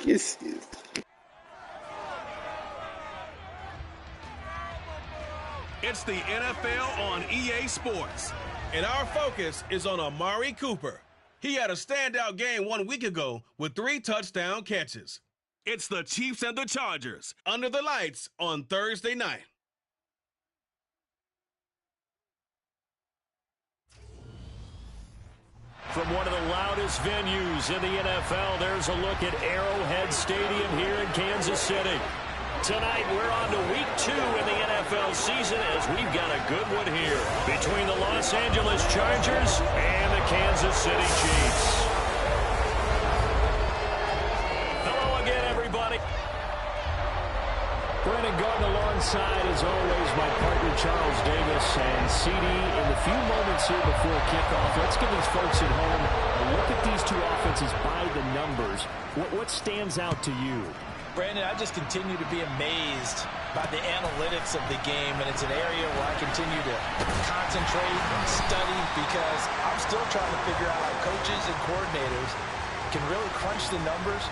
Yes. It's the NFL on EA Sports, and our focus is on Amari Cooper. He had a standout game 1 week ago with 3 touchdown catches. It's the Chiefs and the Chargers under the lights on Thursday night. From one of the loudest venues in the NFL, there's a look at Arrowhead Stadium here in Kansas City. Tonight, we're on to week 2 in the NFL season as we've got a good one here between the Los Angeles Chargers and the Kansas City Chiefs. Hello again, everybody. Brandon Garden alongside, as always, my partner Charles Davis and CD. In the few moments here before kickoff, let's give these folks at home a look at these two offenses by the numbers. What stands out to you? Brandon, I just continue to be amazed by the analytics of the game, and it's an area where I continue to concentrate and study because I'm still trying to figure out how coaches and coordinators can really crunch the numbers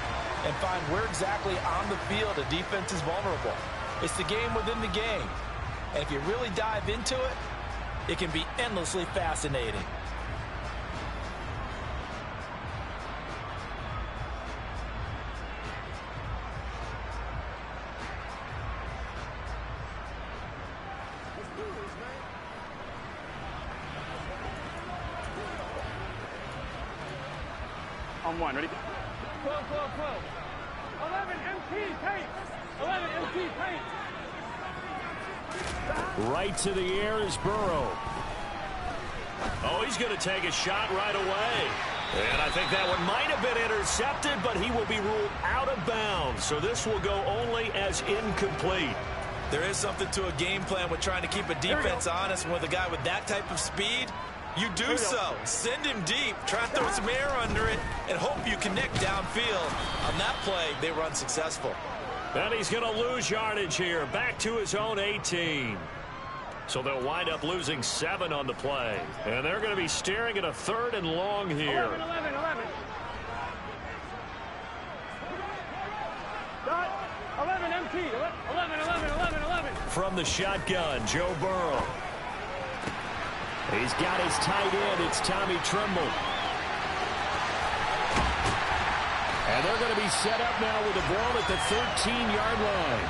and find where exactly on the field a defense is vulnerable. It's the game within the game, and if you really dive into it, it can be endlessly fascinating. On one, ready? 12, 12, 12. 11 MT paint. 11 MT paint. Right to the air is Burrow. Oh, he's going to take a shot right away. And I think that one might have been intercepted, but he will be ruled out of bounds. So this will go only as incomplete. There is something to a game plan with trying to keep a defense honest, and with a guy with that type of speed, you do so. Send him deep, try to throw some air under it, and hope you connect downfield. On that play, they were unsuccessful. And he's going to lose yardage here, back to his own 18. So they'll wind up losing 7 on the play. And they're going to be staring at a 3rd and long here. 11, 11, 11. Dot, 11 MT. 11, 11, 11, 11. From the shotgun, Joe Burrow. He's got his tight end. It's Tommy Tremble. And they're going to be set up now with the ball at the 13-yard line.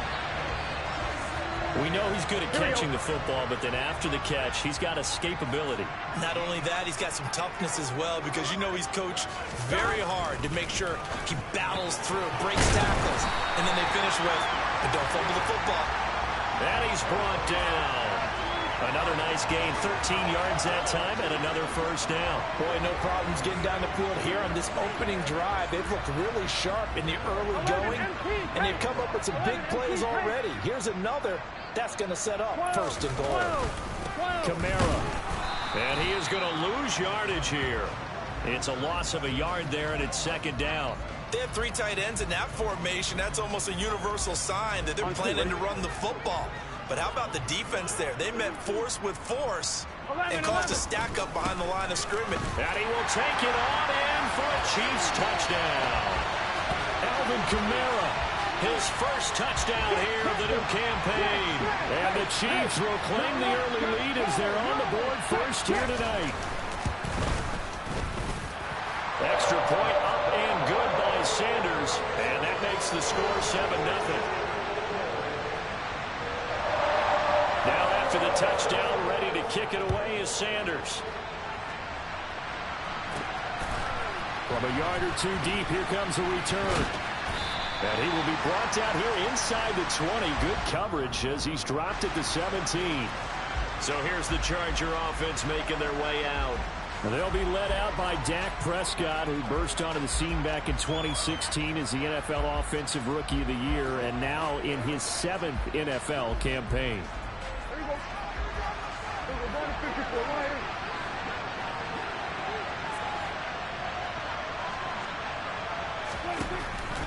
We know he's good at catching the football, but then after the catch, he's got escapability. Not only that, he's got some toughness as well, because you know he's coached very hard to make sure he battles through, breaks tackles, and then they finish with, but don't fumble the football. And he's brought down. Another nice gain, 13 yards that time, and another first down. Boy, no problems getting down the field here on this opening drive. They've looked really sharp in the early going, and they've come up with some big plays already. Here's another that's going to set up 1st and goal. Kamara. And he is going to lose yardage here. It's a loss of a yard there, and it's 2nd down. They have 3 tight ends in that formation. That's almost a universal sign that they're planning to run the football. But how about the defense there? They met force with force and caused a stack up behind the line of scrimmage. And he will take it on in for a Chiefs touchdown. Alvin Kamara, his first touchdown here of the new campaign. And the Chiefs will claim the early lead as they're on the board first here tonight. Extra point up and good by Sanders. And that makes the score 7-0. Now after the touchdown, ready to kick it away is Sanders. From a yard or 2 deep, here comes a return. And he will be brought down here inside the 20. Good coverage as he's dropped at the 17. So here's the Charger offense making their way out. And they'll be led out by Dak Prescott, who burst onto the scene back in 2016 as the NFL Offensive Rookie of the Year, and now in his 7th NFL campaign.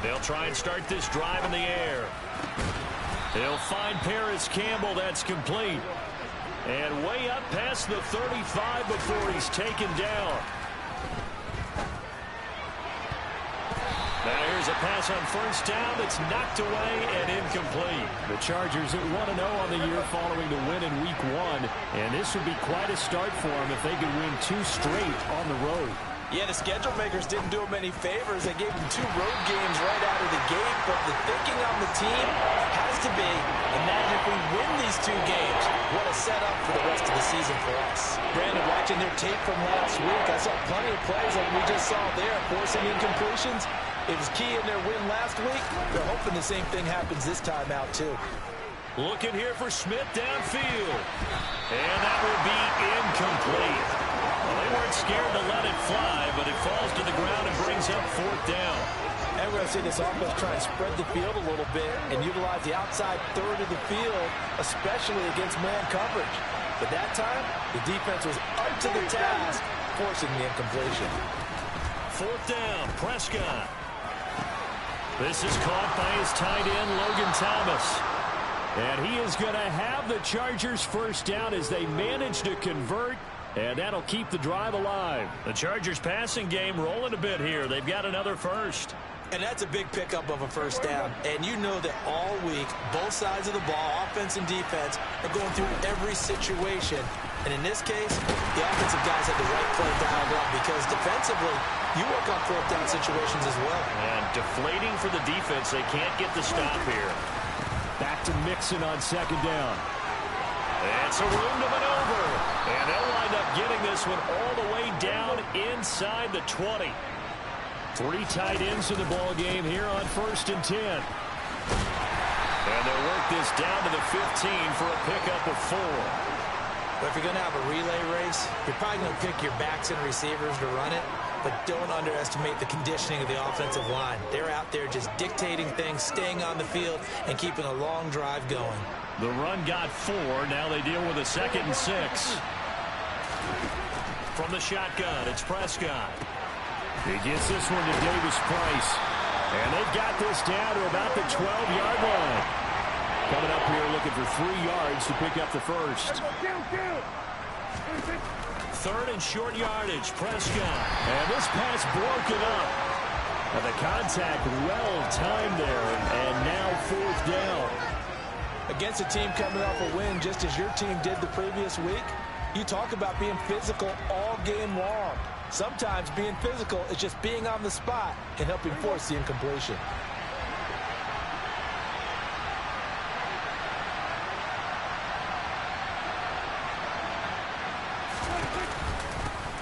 They'll try and start this drive in the air. They'll find Paris Campbell. That's complete. And way up past the 35 before he's taken down. Now here's a pass on first down that's knocked away and incomplete. The Chargers at 1-0 on the year following the win in Week 1. And this would be quite a start for them if they could win 2 straight on the road. Yeah, the schedule makers didn't do them any favors. They gave them 2 road games right out of the gate. But the thinking on the team has to be, imagine if we win these 2 games. What a setup for the rest of the season for us. Brandon, watching their tape from last week, I saw plenty of plays like we just saw there, forcing incompletions. It was key in their win last week. They're hoping the same thing happens this time out, too. Looking here for Smith downfield. And that will be incomplete. Well, they weren't scared to let it fly, but it falls to the ground and brings up 4th down. And we're going to see this offense try and spread the field a little bit and utilize the outside third of the field, especially against man coverage. But that time, the defense was up to the task, forcing the incompletion. 4th down, Prescott. This is caught by his tight end, Logan Thomas. And he is going to have the Chargers first down as they manage to convert. And that'll keep the drive alive. The Chargers passing game rolling a bit here. They've got another first. And that's a big pickup of a first down. And you know that all week, both sides of the ball, offense and defense, are going through every situation. And in this case, the offensive guys have the right play dialed up because defensively, you work on 4th down situations as well. And deflating for the defense. They can't get the stop here. Back to Mixon on 2nd down. It's a room to maneuver. And they'll wind up getting this one all the way down inside the 20. 3 tight ends in the ball game here on 1st and 10. And they'll work this down to the 15 for a pickup of 4. But if you're going to have a relay race, you're probably going to pick your backs and receivers to run it. But don't underestimate the conditioning of the offensive line. They're out there just dictating things, staying on the field, and keeping a long drive going. The run got 4. Now they deal with a 2nd and 6. From the shotgun, it's Prescott. He gets this one to Davis Price. And they've got this down to about the 12-yard line. Coming up here looking for 3 yards to pick up the first. 3rd and short yardage, Prescott. And this pass broken up. And the contact well timed there. And now 4th down. Against a team coming off a win just as your team did the previous week, you talk about being physical all game long. Sometimes being physical is just being on the spot and helping force the incompletion.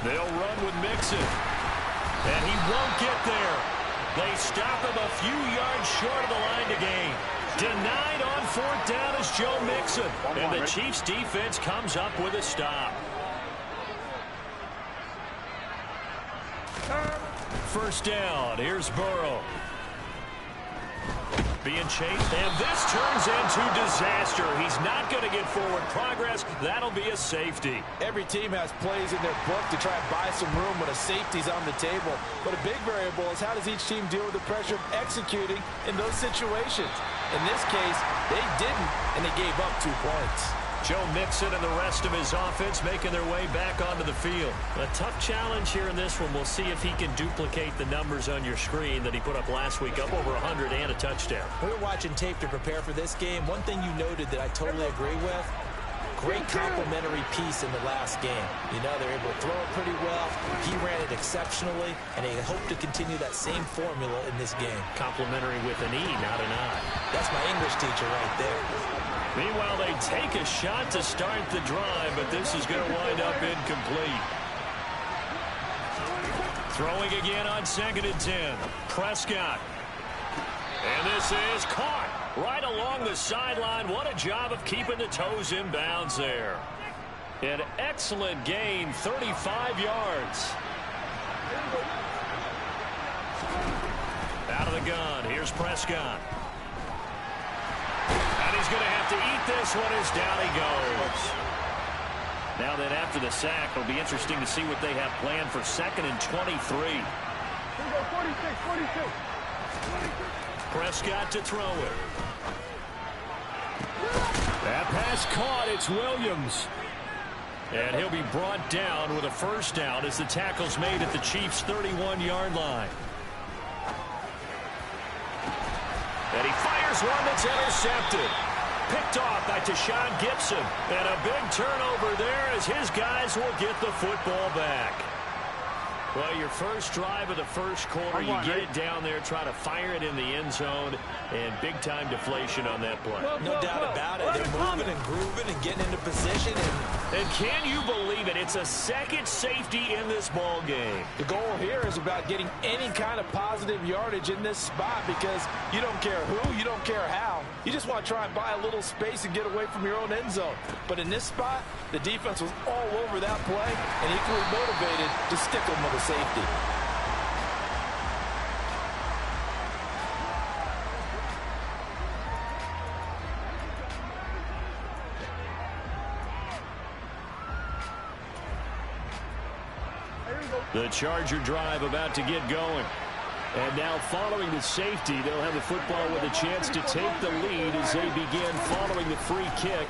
They'll run with Mixon. And he won't get there. They stop him a few yards short of the line to gain. Denied on 4th down is Joe Mixon. And the Chiefs defense comes up with a stop. First down. Here's Burrow. Being chased, and this turns into disaster. He's not going to get forward progress. That'll be a safety. Every team has plays in their book to try and buy some room when a safety's on the table. But a big variable is how does each team deal with the pressure of executing in those situations. In this case, they didn't, and they gave up 2 points. Joe Mixon and the rest of his offense making their way back onto the field. A tough challenge here in this one. We'll see if he can duplicate the numbers on your screen that he put up last week, up over 100 and a touchdown. We were watching tape to prepare for this game. One thing you noted that I totally agree with, great complementary piece in the last game. You know, they're able to throw it pretty well. He ran it exceptionally, and they hope to continue that same formula in this game. Complimentary with an E, not an I. That's my English teacher right there. Meanwhile, they take a shot to start the drive, but this is going to wind up incomplete. Throwing again on 2nd and 10. Prescott. And this is caught right along the sideline. What a job of keeping the toes in bounds there. An excellent gain, 35 yards. Out of the gun, here's Prescott. And he's going to have to eat this one as down he goes. Now then, after the sack, it'll be interesting to see what they have planned for 2nd and 23. Here we go, 46. Prescott to throw it. That pass caught. It's Williams. And he'll be brought down with a first down as the tackle's made at the Chiefs' 31-yard line. And he fires one that's intercepted. Picked off by Tashawn Gibson. And a big turnover there as his guys will get the football back. Well, your first drive of the first quarter, you get it down there, try to fire it in the end zone, and big-time deflation on that play. No doubt about it. They're moving and grooving and getting into position. And can you believe it? It's a second safety in this ball game. The goal here is about getting any kind of positive yardage in this spot because you don't care who, you don't care how. You just want to try and buy a little space and get away from your own end zone. But in this spot, the defense was all over that play and equally motivated to stick them with a safety. The Charger drive about to get going. And now following the safety, they'll have the football with a chance to take the lead as they begin following the free kick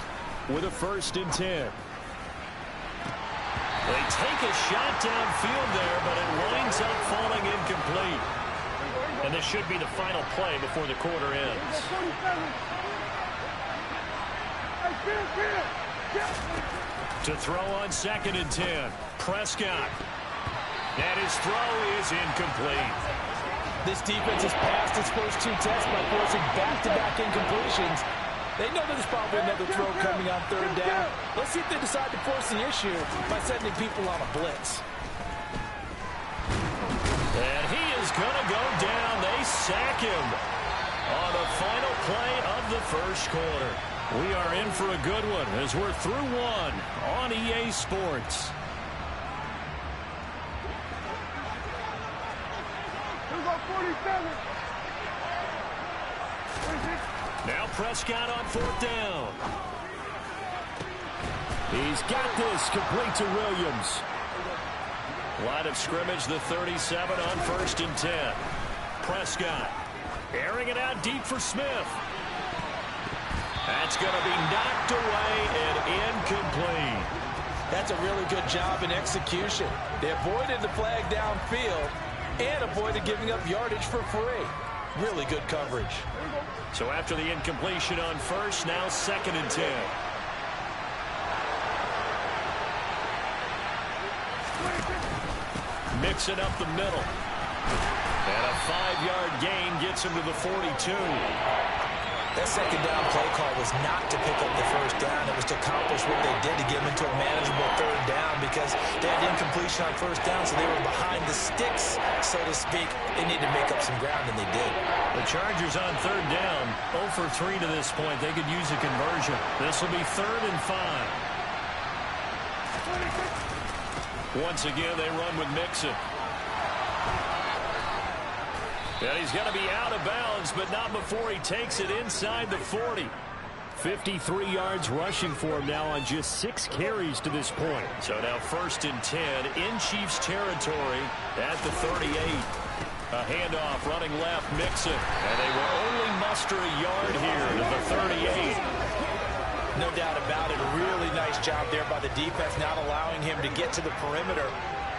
with a 1st and 10. They take a shot downfield there, but it winds up falling incomplete. And this should be the final play before the quarter ends. To throw on 2nd and 10, Prescott. And his throw is incomplete. This defense has passed its first 2 tests by forcing back-to-back incompletions. They know there's probably another throw coming on 3rd down. Let's see if they decide to force the issue by sending people on a blitz. And he is going to go down. They sack him on the final play of the first quarter. We are in for a good one as we're through one on EA Sports. Now Prescott on 4th down. He's got this complete to Williams. Line of scrimmage, the 37 on 1st and 10. Prescott airing it out deep for Smith. That's going to be knocked away and incomplete. That's a really good job in execution. They avoided the flag downfield and avoided giving up yardage for free. Really good coverage. So after the incompletion on 1st, now 2nd and 10. Mix it up the middle. And a 5-yard gain gets him to the 42. That 2nd down play call was not to pick up the 1st down. It was to accomplish what they did to get them into a manageable 3rd down because they had incompletion on 1st down, so they were behind the sticks, so to speak. They needed to make up some ground, and they did. The Chargers on 3rd down, 0 for 3 to this point. They could use a conversion. This will be 3rd and 5. Once again, they run with Mixon. And he's going to be out of bounds, but not before he takes it inside the 40. 53 yards rushing for him now on just 6 carries to this point. So now 1st and 10 in Chiefs territory at the 38. A handoff running left, Mixon. And they will only muster a yard here to the 38. No doubt about it. A really nice job there by the defense, not allowing him to get to the perimeter.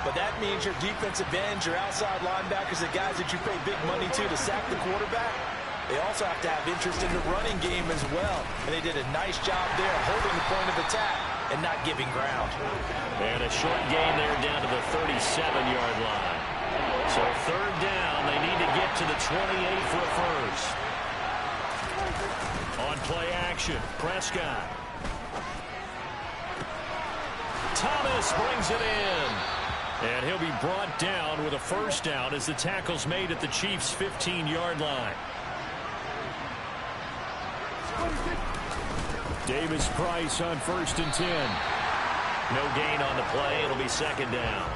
But that means your defensive ends, your outside linebackers, the guys that you pay big money to sack the quarterback, they also have to have interest in the running game as well. And they did a nice job there holding the point of attack and not giving ground. And a short gain there down to the 37-yard line. So 3rd down, they need to get to the 28 for a 1st. On play action, Prescott. Thomas brings it in. And he'll be brought down with a 1st down as the tackle's made at the Chiefs' 15-yard line. Davis Price on 1st and 10. No gain on the play. It'll be 2nd down.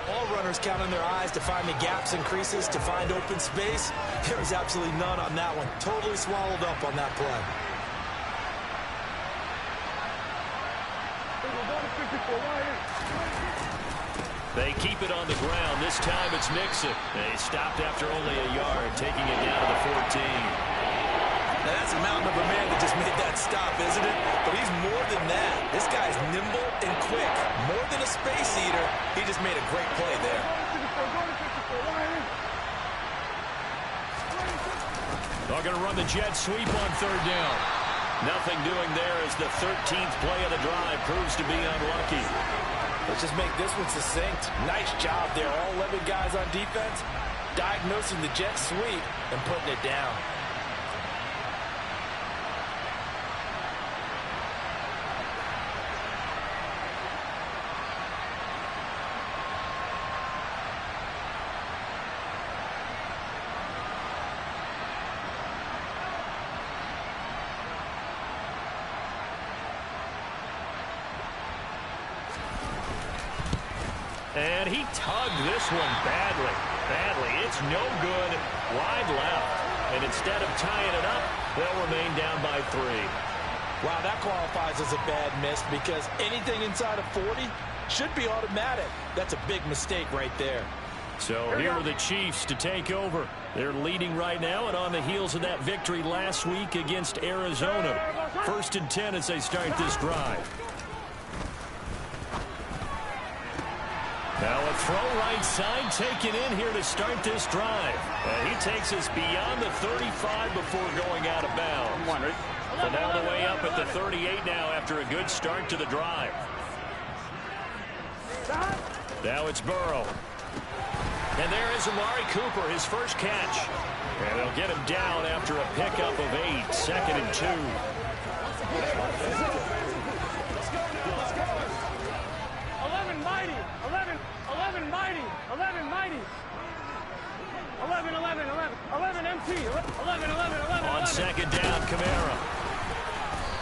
All runners count on their eyes to find the gaps and creases, to find open space. There was absolutely none on that one. Totally swallowed up on that play. They keep it on the ground. This time it's Mixon. They stopped after only a yard, taking it down to the 14. Now that's a mountain of a man that just made that stop, isn't it? But he's more than that. This guy's nimble and quick. More than a space eater. He just made a great play there. They're going to run the jet sweep on third down. Nothing doing there as the 13th play of the drive proves to be unlucky. Let's just make this one succinct. Nice job there. All 11 guys on defense diagnosing the jet sweep and putting it down. And he tugged this one badly. It's no good. Wide left. And instead of tying it up, they'll remain down by 3. Wow, that qualifies as a bad miss because anything inside of 40 should be automatic. That's a big mistake right there. So here are the Chiefs to take over. They're leading right now and on the heels of that victory last week against Arizona. 1st and 10 as they start this drive. Now a throw right side taken in here to start this drive. And he takes us beyond the 35 before going out of bounds. So now the way up at the 38 now after a good start to the drive. Now it's Burrow. And there is Amari Cooper, his first catch. And they'll get him down after a pickup of 8, 2nd and 2. 11 mighty. 11 mighty. 11 mighty. 11 MT. 11. On 2nd down, Kamara.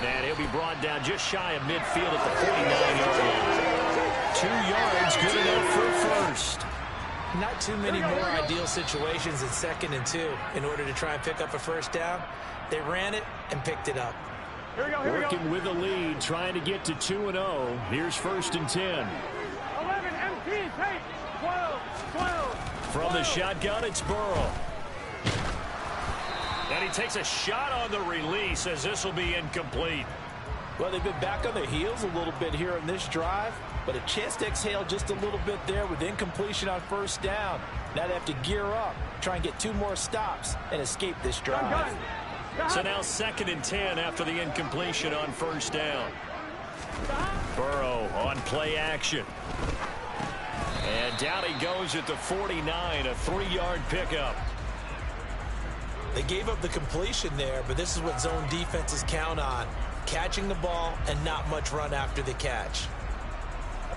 And he'll be brought down just shy of midfield at the 49-yard line. 2 yards, good enough for first. Not too many more ideal situations in 2nd and 2 in order to try and pick up a first down. They ran it and picked it up. Here we go. Working with the lead, trying to get to 2-0. Here's 1st and 10. 11 MT. Take 12. From the shotgun, it's Burrow. And he takes a shot on the release as this will be incomplete. Well, they've been back on their heels a little bit here in this drive, but a chance to exhale just a little bit there with incompletion on 1st down. Now they have to gear up, try and get 2 more stops and escape this drive. So now 2nd and 10 after the incompletion on 1st down. Burrow on play action. And down he goes at the 49, a 3-yard pickup. They gave up the completion there, but this is what zone defenses count on. Catching the ball and not much run after the catch.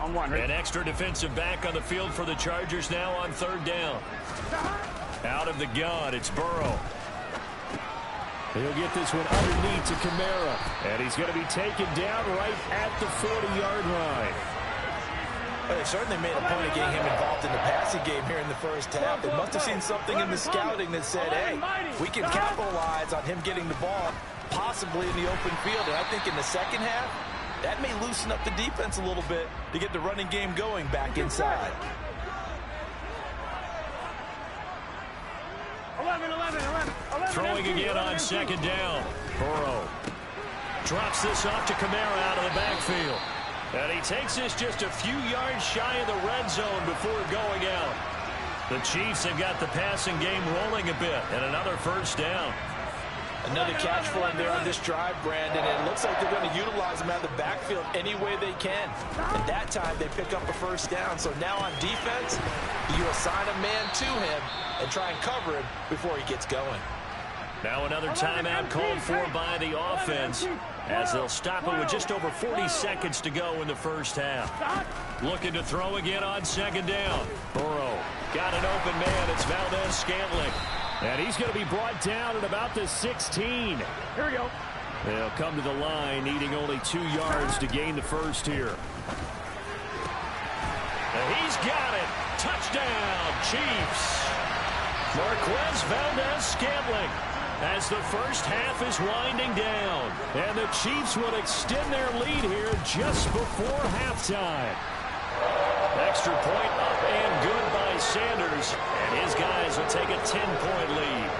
An extra defensive back on the field for the Chargers now on 3rd down. Out of the gun, it's Burrow. He'll get this one underneath to Kamara. And he's going to be taken down right at the 40-yard line. Well, they certainly made a point of getting him involved in the passing game here in the 1st half. They must have seen something in the scouting that said, hey, we can capitalize on him getting the ball, possibly in the open field. And I think in the 2nd half, that may loosen up the defense a little bit to get the running game going back inside. 11. Throwing again on 2nd down. Burrow drops this off to Kamara out of the backfield. And he takes this just a few yards shy of the red zone before going out. The Chiefs have got the passing game rolling a bit, and another 1st down. Another catch for him there on this drive, Brandon. And it looks like they're going to utilize him out of the backfield any way they can. At that time, they pick up a 1st down. So now on defense, you assign a man to him and try and cover him before he gets going. Now another timeout called for by the offense as they'll stop it with just over 40 seconds to go in the 1st half. Looking to throw again on 2nd down. Burrow got an open man. It's Valdez-Scantling. And he's going to be brought down at about the 16. Here we go. They'll come to the line, needing only 2 yards to gain the first here. And he's got it. Touchdown, Chiefs. Marquez Valdez-Scantling as the 1st half is winding down. And the Chiefs will extend their lead here just before halftime. Extra point up and good by Sanders. And his guys will take a 10-point lead.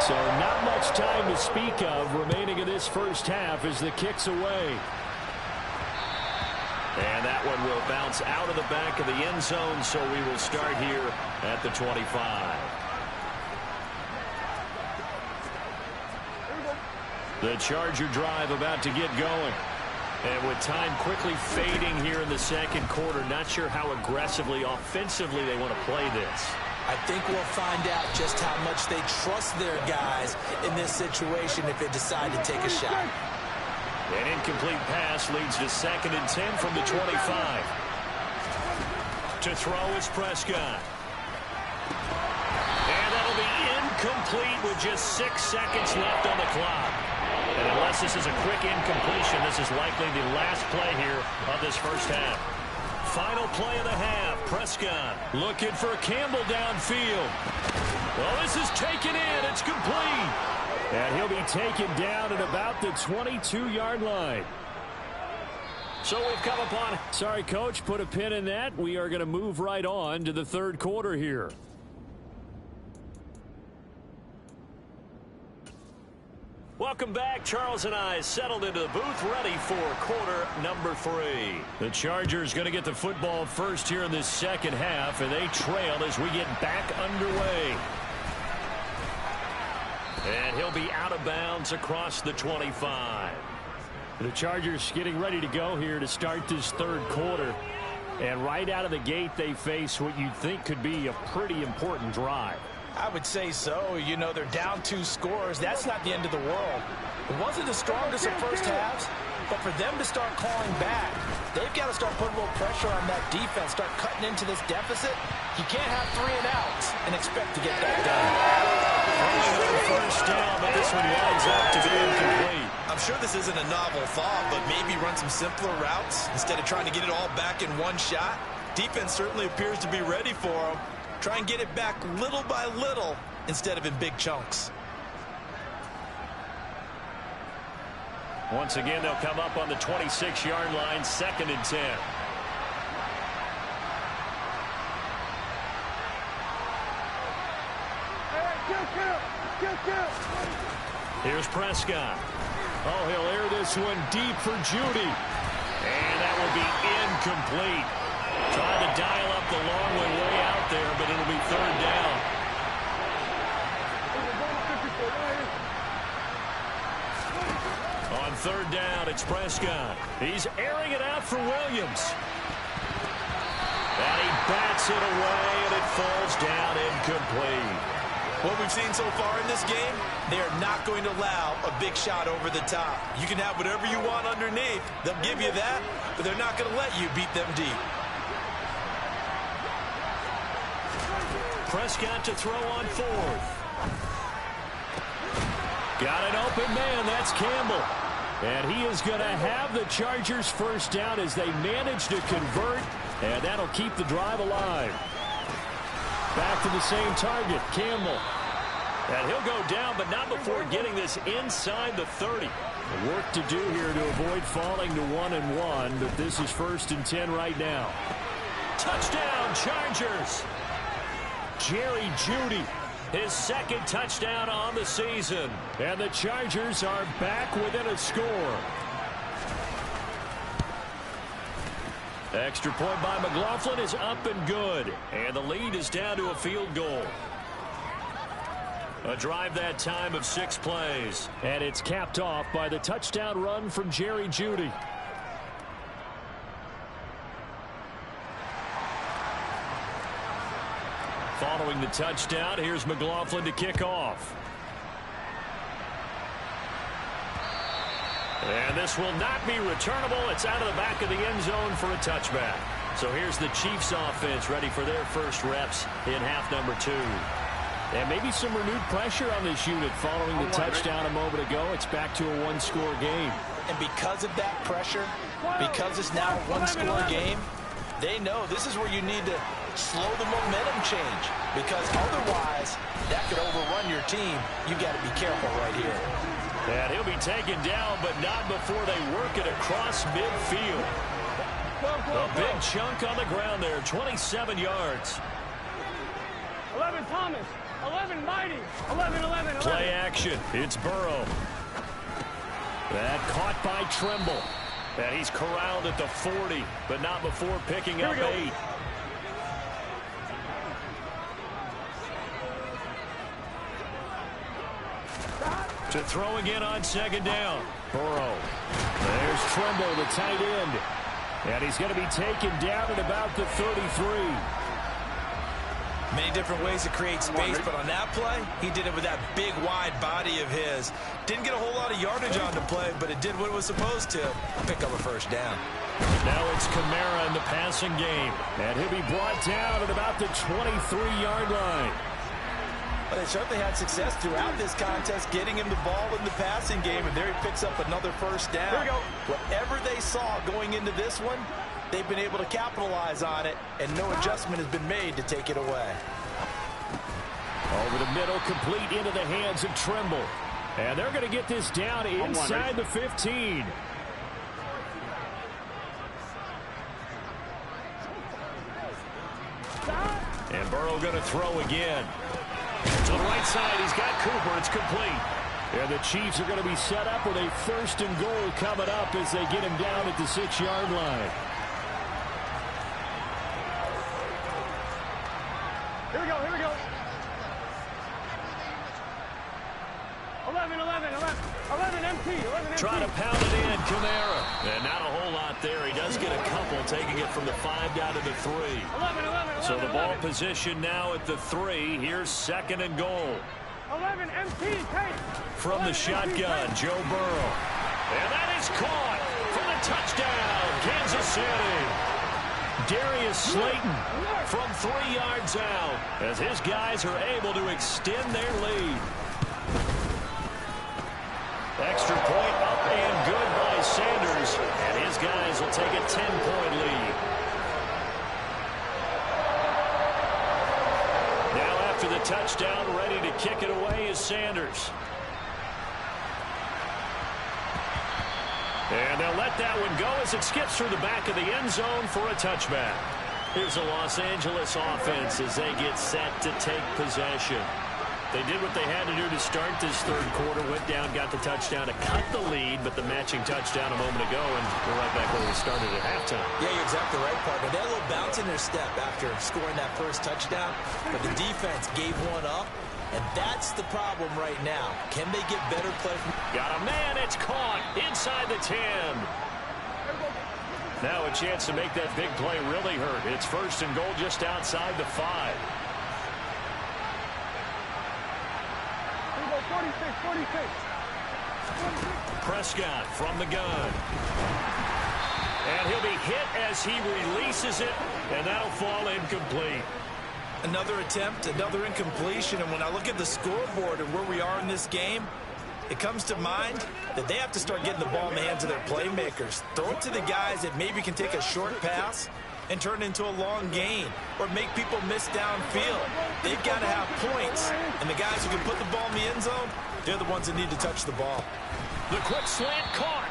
So not much time to speak of remaining in this 1st half as the kick's away. And that one will bounce out of the back of the end zone, so we will start here at the 25. The Charger drive about to get going. And with time quickly fading here in the second quarter, not sure how aggressively, offensively they want to play this. I think we'll find out just how much they trust their guys in this situation if they decide to take a shot. An incomplete pass leads to 2nd and 10 from the 25. To throw is Prescott. And that'll be incomplete with just 6 seconds left on the clock. And unless this is a quick incompletion, this is likely the last play here of this first half. Final play of the half. Prescott looking for Campbell downfield. Well, this is taken in. It's complete. And he'll be taken down at about the 22-yard line. So we've come upon... Sorry, Coach, put a pin in that. We are going to move right on to the third quarter here. Welcome back. Charles and I settled into the booth, ready for quarter number 3. The Chargers going to get the football first here in this second half, and they trail as we get back underway. And he'll be out of bounds across the 25. The Chargers getting ready to go here to start this third quarter. And right out of the gate, they face what you'd think could be a pretty important drive. I would say so. You know, they're down 2 scores. That's not the end of the world. It wasn't the strongest of first halves, but for them to start clawing back, they've got to start putting a little pressure on that defense, start cutting into this deficit. You can't have 3 and outs and expect to get that done. First down, but this one winds up to be incomplete. I'm sure this isn't a novel thought, but maybe run some simpler routes instead of trying to get it all back in one shot. Defense certainly appears to be ready for them. Try and get it back little by little instead of in big chunks. Once again, they'll come up on the 26-yard line, 2nd and 10. Here's Prescott. Oh, he'll air this one deep for Judy. And that will be incomplete. Trying to dial up the long way out there, but it'll be 3rd down. On 3rd down, it's Prescott. He's airing it out for Williams. And he bats it away, and it falls down incomplete. What we've seen so far in this game, they are not going to allow a big shot over the top. You can have whatever you want underneath. They'll give you that, but they're not going to let you beat them deep. Prescott to throw on 4th. Got an open man. That's Campbell. And he is going to have the Chargers first down as they manage to convert. And that'll keep the drive alive. Back to the same target, Campbell. And he'll go down, but not before getting this inside the 30. Work to do here to avoid falling to 1-1, but this is 1st and 10 right now. Touchdown, Chargers. Jerry Jeudy, his 2nd touchdown on the season. And the Chargers are back within a score. Extra point by McLaughlin is up and good. And the lead is down to a field goal. A drive that time of 6 plays. And it's capped off by the touchdown run from Jerry Jeudy. Following the touchdown, here's McLaughlin to kick off. And this will not be returnable. It's out of the back of the end zone for a touchback. So here's the Chiefs offense ready for their first reps in half number 2. And maybe some renewed pressure on this unit following the touchdown a moment ago. It's back to a 1-score game. And because of that pressure, because it's now a 1-score game, they know this is where you need to slow the momentum change, because otherwise that could overrun your team. You got to be careful right here. And he'll be taken down, but not before they work it across midfield. A big chunk on the ground there, 27 yards. 11 Thomas, 11 Mighty, 11. Play action, it's Burrow. That caught by Trimble. And he's corralled at the 40, but not before picking up 8. To throw again on second down. Burrow. There's Trimble, the tight end. And he's going to be taken down at about the 33. Many different ways to create space, but on that play, he did it with that big, wide body of his. Didn't get a whole lot of yardage on the play, but it did what it was supposed to. Pick up a first down. Now it's Kamara in the passing game. And he'll be brought down at about the 23-yard line. But they certainly had success throughout this contest, getting him the ball in the passing game, and there he picks up another first down. Here we go. Whatever they saw going into this one, they've been able to capitalize on it, and no adjustment has been made to take it away. Over the middle, complete into the hands of Trimble. And they're going to get this down inside the 15. And Burrow going to throw again. To the right side, he's got Cooper. It's complete. And the Chiefs are going to be set up with a first and goal coming up as they get him down at the 6-yard line. Here we go, here we go. 11 MT, 11 MT. Trying to pound it in, Kamara. And not a whole lot there. He does get a couple, taking it from the 5 down to the 3. 11. So the ball position now at the 3. Here's second and goal. 11 MT, take. From the shotgun, Joe Burrow. And that is caught for the touchdown, Kansas City. Darius Slayton from 3 yards out as his guys are able to extend their lead. Extra point up and good by Sanders, and his guys will take a 10-point lead. Now after the touchdown, ready to kick it away is Sanders. And they'll let that one go as it skips through the back of the end zone for a touchback. Here's the Los Angeles offense as they get set to take possession. They did what they had to do to start this third quarter, went down, got the touchdown to cut the lead, but the matching touchdown a moment ago, and we're right back where we started at halftime. Yeah, you're exactly right, partner. They had a little bounce in their step after scoring that first touchdown, but the defense gave one up, and that's the problem right now. Can they get better play? Got a man, it's caught inside the 10. Now a chance to make that big play really hurt. It's first and goal just outside the 5. 46. Prescott from the gun. And he'll be hit as he releases it, and that'll fall incomplete. Another attempt, another incompletion, and when I look at the scoreboard and where we are in this game, it comes to mind that they have to start getting the ball in the hands of their playmakers. Throw it to the guys that maybe can take a short pass and turn it into a long gain or make people miss downfield. They've got to have points, and the guys who can put the ball in the end zone, they're the ones that need to touch the ball. The quick slant caught,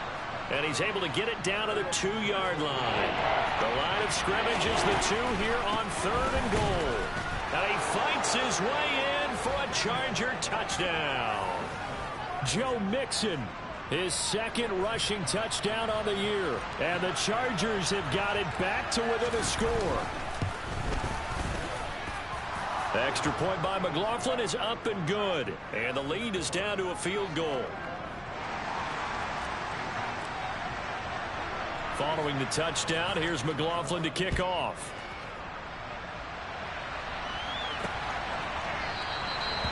and he's able to get it down to the 2-yard line. The line of scrimmage is the 2 here on third and goal. And he fights his way in for a Charger touchdown. Joe Mixon, his second rushing touchdown on the year. And the Chargers have got it back to within a score. The extra point by McLaughlin is up and good. And the lead is down to a field goal. Following the touchdown, here's McLaughlin to kick off.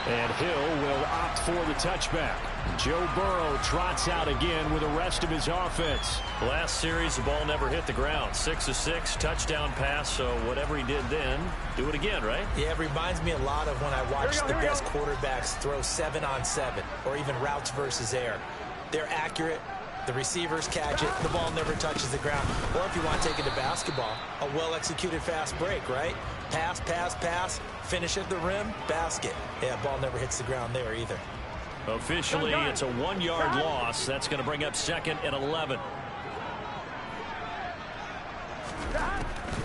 And Hill will opt for the touchback. Joe Burrow trots out again with the rest of his offense. Last series, the ball never hit the ground. 6 of 6, touchdown pass, so whatever he did then, do it again, right? Yeah, it reminds me a lot of when I watched the best quarterbacks throw 7-on-7 or even routes versus air. They're accurate. The receivers catch it. The ball never touches the ground. Or if you want to take it to basketball, a well-executed fast break, right? Pass, pass, pass, finish at the rim, basket. Yeah, ball never hits the ground there either. Officially, it's a 1-yard loss. That's going to bring up second and 11.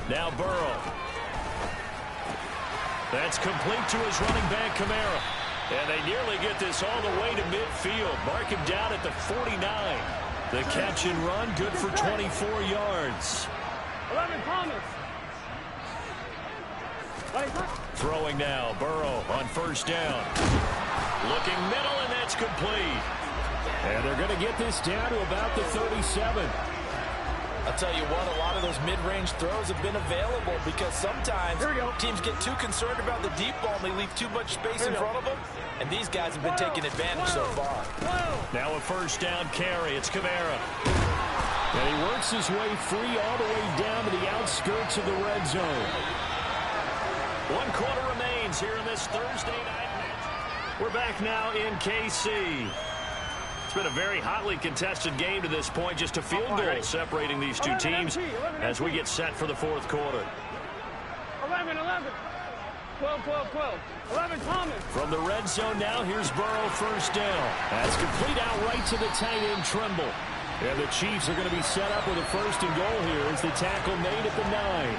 Now Burrow. That's complete to his running back, Kamara. And they nearly get this all the way to midfield. Mark him down at the 49. The catch and run, good for 24 yards. 11 Thomas. Throwing now, Burrow on first down. Looking middle, and that's complete. And they're going to get this down to about the 37. I'll tell you what, a lot of those mid-range throws have been available because sometimes teams get too concerned about the deep ball and they leave too much space in front of them. And these guys have been taking advantage so far. Now a first down carry. It's Kamara. And he works his way free all the way down to the outskirts of the red zone. 1 quarter remains here in this Thursday night match. We're back now in KC. It's been a very hotly contested game to this point. Just a field goal separating these two teams as we get set for the fourth quarter. 11, 11. 12, 12, 12. 11, Thomas. From the red zone now, here's Burrow, first down. That's complete out right to the tight end, Trimble. And the Chiefs are going to be set up with a first and goal here as the tackle made at the 9.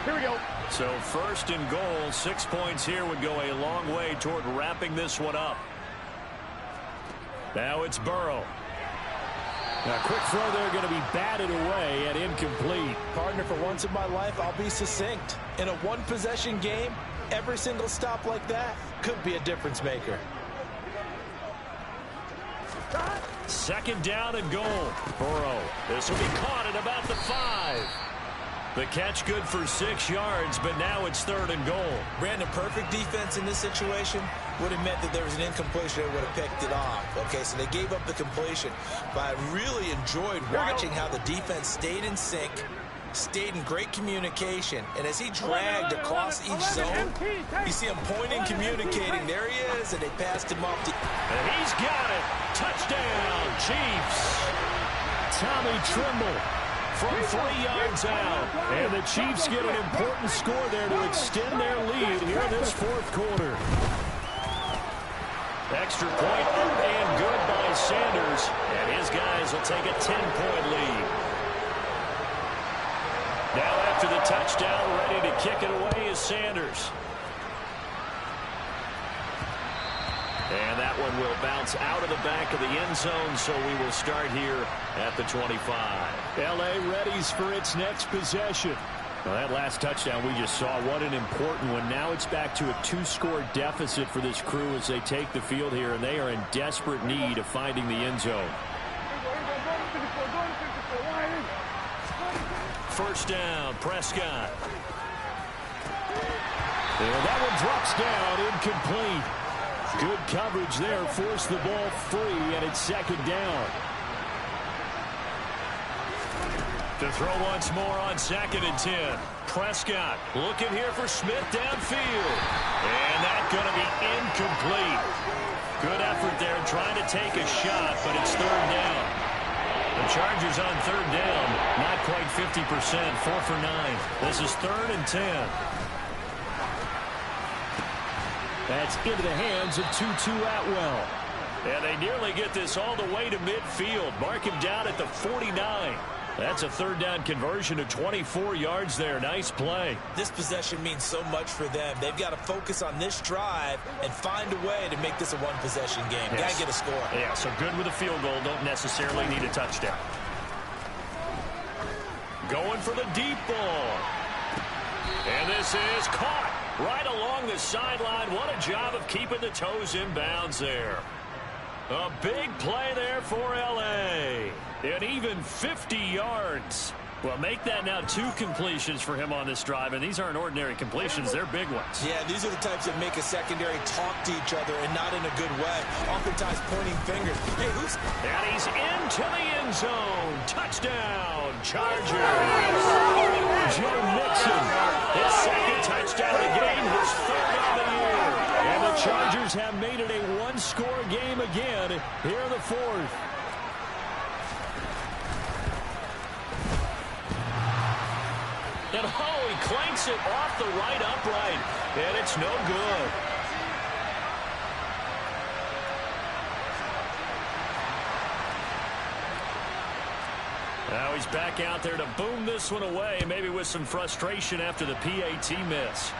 Here we go. So first and goal, 6 points here would go a long way toward wrapping this one up. Now it's Burrow. Now, quick throw there going to be batted away and incomplete. Partner, for once in my life, I'll be succinct. In a one-possession game, every single stop like that could be a difference maker. Second down and goal. Burrow. This will be caught at about the 5. The catch good for 6 yards, but now it's third and goal. Brandon, perfect defense in this situation would have meant that there was an incompletion. They would have picked it off. Okay, so they gave up the completion. But I really enjoyed watching how the defense stayed in sync, stayed in great communication. And as he dragged across each zone, you see him pointing, communicating. There he is, and they passed him off. And he's got it. Touchdown, Chiefs. Tommy Trimble from 3 yards out. And the Chiefs get an important score there to extend their lead here in this fourth quarter. Extra point up and good by Sanders. And his guys will take a 10-point lead. Now after the touchdown, ready to kick it away is Sanders. And that one will bounce out of the back of the end zone, so we will start here at the 25. L.A. readies for its next possession. Well, that last touchdown we just saw, what an important one. Now it's back to a 2-score deficit for this crew as they take the field here, and they are in desperate need of finding the end zone. First down, Prescott. And that one drops down, incomplete. Good coverage there, forced the ball free, and it's second down. To throw once more on 2nd and 10. Prescott looking here for Smith downfield. And that's going to be incomplete. Good effort there trying to take a shot, but it's third down. The Chargers on third down, not quite 50%, 4 for 9. This is 3rd and 10. That's into the hands of Tutu Atwell. And they nearly get this all the way to midfield. Mark him down at the 49. That's a third down conversion of 24 yards there. Nice play. This possession means so much for them. They've got to focus on this drive and find a way to make this a one-possession game. Yes. Got to get a score. Yeah, so good with a field goal. Don't necessarily need a touchdown. Going for the deep ball. And this is caught right along the sideline. What a job of keeping the toes in bounds there. A big play there for L.A. And even 50 yards. Well, make that now 2 completions for him on this drive, and these aren't ordinary completions. They're big ones. Yeah, these are the types that make a secondary talk to each other and not in a good way. Oftentimes pointing fingers. Hey, who's... And he's into the end zone. Touchdown, Chargers. Joe Mixon, his 2nd touchdown of the game, his 3rd of the year. And the Chargers have made it a 1-score game again here in the 4th. And oh, he clanks it off the right upright, and it's no good. Now he's back out there to boom this one away, maybe with some frustration after the PAT miss.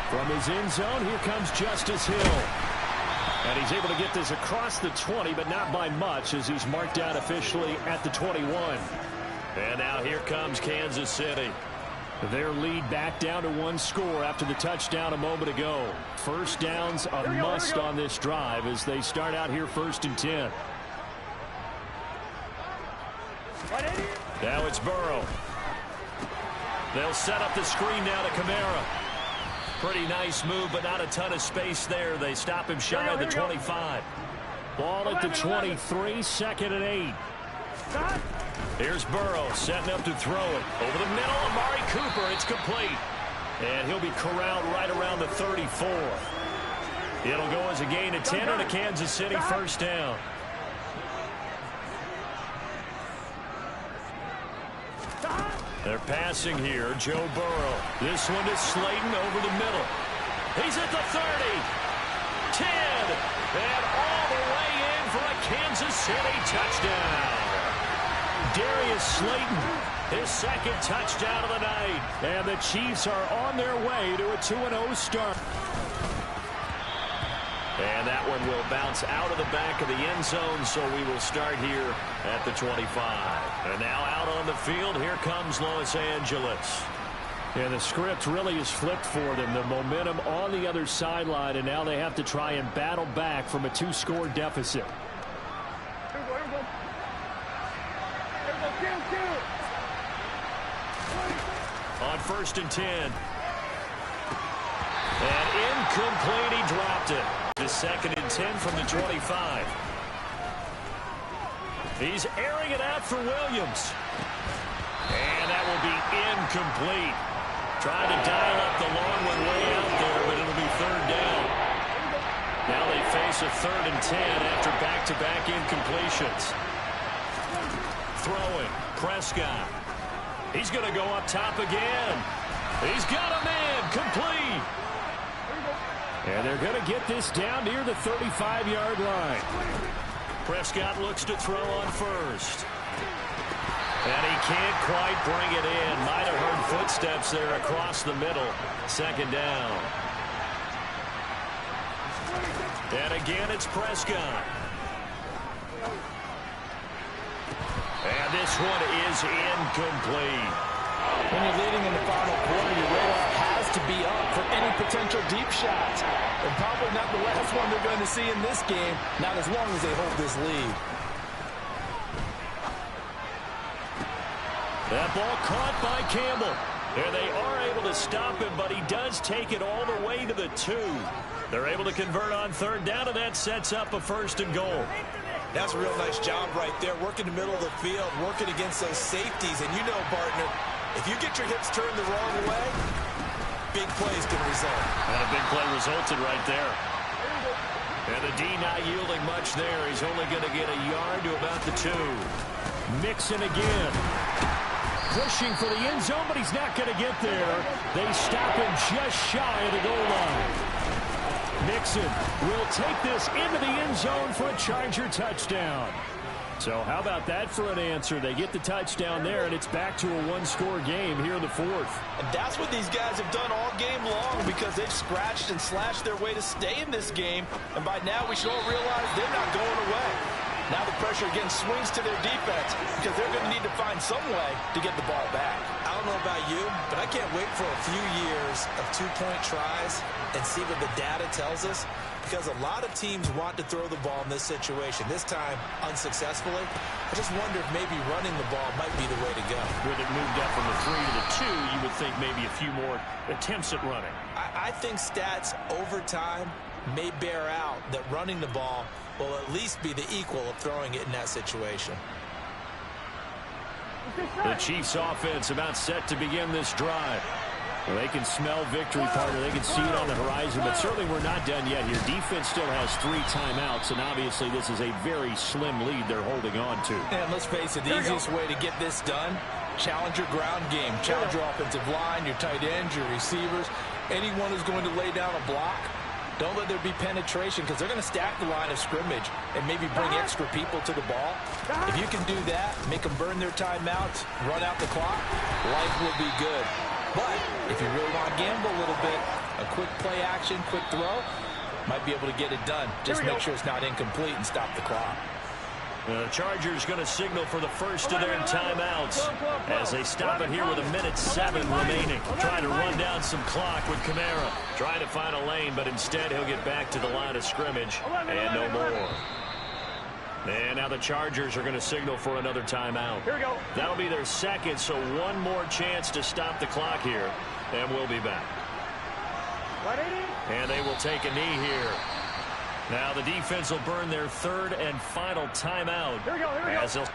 From his end zone, here comes Justice Hill. And he's able to get this across the 20, but not by much, as he's marked out officially at the 21. And now here comes Kansas City. Their lead back down to 1 score after the touchdown a moment ago. First down's a must on this drive as they start out here 1st and 10. Now it's Burrow. They'll set up the screen now to Kamara. Pretty nice move, but not a ton of space there. They stop him shy of the 25. Ball at the 23, 2nd and 8. Here's Burrow setting up to throw it. Over the middle, Amari Cooper. It's complete. And he'll be corralled right around the 34. It'll go as a gain of 10 and a Kansas City first down. They're passing here. Joe Burrow. This one is Slayton over the middle. He's at the 30. 10. And all the way in for a Kansas City touchdown. Darius Slayton, his 2nd touchdown of the night. And the Chiefs are on their way to a 2-0 start. And that one will bounce out of the back of the end zone, so we will start here at the 25. And now out on the field, here comes Los Angeles. And the script really is flipped for them. The momentum on the other sideline, and now they have to try and battle back from a 2-score deficit. On 1st and 10. And incomplete, he dropped it. The 2nd and 10 from the 25. He's airing it out for Williams. And that will be incomplete. Trying to dial up the long one way out there, but it'll be 3rd down. Now they face a 3rd and 10 after back-to-back incompletions. Throwing, Prescott. He's going to go up top again. He's got a man, complete. And they're going to get this down near the 35-yard line. Prescott looks to throw on 1st. And he can't quite bring it in. Might have heard footsteps there across the middle. 2nd down. And again, it's Prescott. And this one is incomplete. When you're leading in the final quarter, your radar has to be up for any potential deep shots. And probably not the last one they're going to see in this game, not as long as they hold this lead. That ball caught by Campbell. And they are able to stop him, but he does take it all the way to the 2. They're able to convert on 3rd down, and that sets up a 1st and goal. That's a real nice job right there, working the middle of the field, working against those safeties. And you know, partner, if you get your hips turned the wrong way, big plays can result. And a big play resulted right there. And the D not yielding much there. He's only going to get a yard to about the 2. Mixon again. Pushing for the end zone, but he's not going to get there. They stop him just shy of the goal line. Mixon will take this into the end zone for a Charger touchdown. So how about that for an answer? They get the touchdown there, and it's back to a 1-score game here in the 4th. And that's what these guys have done all game long, because they've scratched and slashed their way to stay in this game. And by now, we should all realize they're not going away. Now the pressure again swings to their defense, because they're going to need to find some way to get the ball back. I don't know about you, but I can't wait for a few years of 2-point tries and see what the data tells us, because a lot of teams want to throw the ball in this situation. This time, unsuccessfully. I just wonder if maybe running the ball might be the way to go. With it moved up from the 3 to the 2, you would think maybe a few more attempts at running. I think stats over time may bear out that running the ball will at least be the equal of throwing it in that situation. The Chiefs offense about set to begin this drive. Well, they can smell victory, partner. They can see it on the horizon, but certainly we're not done yet here. Defense still has 3 timeouts, and obviously this is a very slim lead they're holding on to. And let's face it, the easiest way to get this done, challenge your ground game. Challenge your offensive line, your tight ends, your receivers, anyone who's going to lay down a block. Don't let there be penetration, because they're going to stack the line of scrimmage and maybe bring extra people to the ball. If you can do that, make them burn their timeouts, run out the clock, life will be good. But if you really want to gamble a little bit, a quick play action, quick throw, might be able to get it done. Just make sure it's not incomplete and stop the clock. The Chargers going to signal for the first of their timeouts as they stop it here with 1:07 remaining. Trying to run down some clock with Kamara. Trying to find a lane, but instead he'll get back to the line of scrimmage and no more. And now the Chargers are going to signal for another timeout. Here we go. That'll be their second, so one more chance to stop the clock here, and we'll be back. And they will take a knee here. Now the defense will burn their third and final timeout. Here we go. As they'll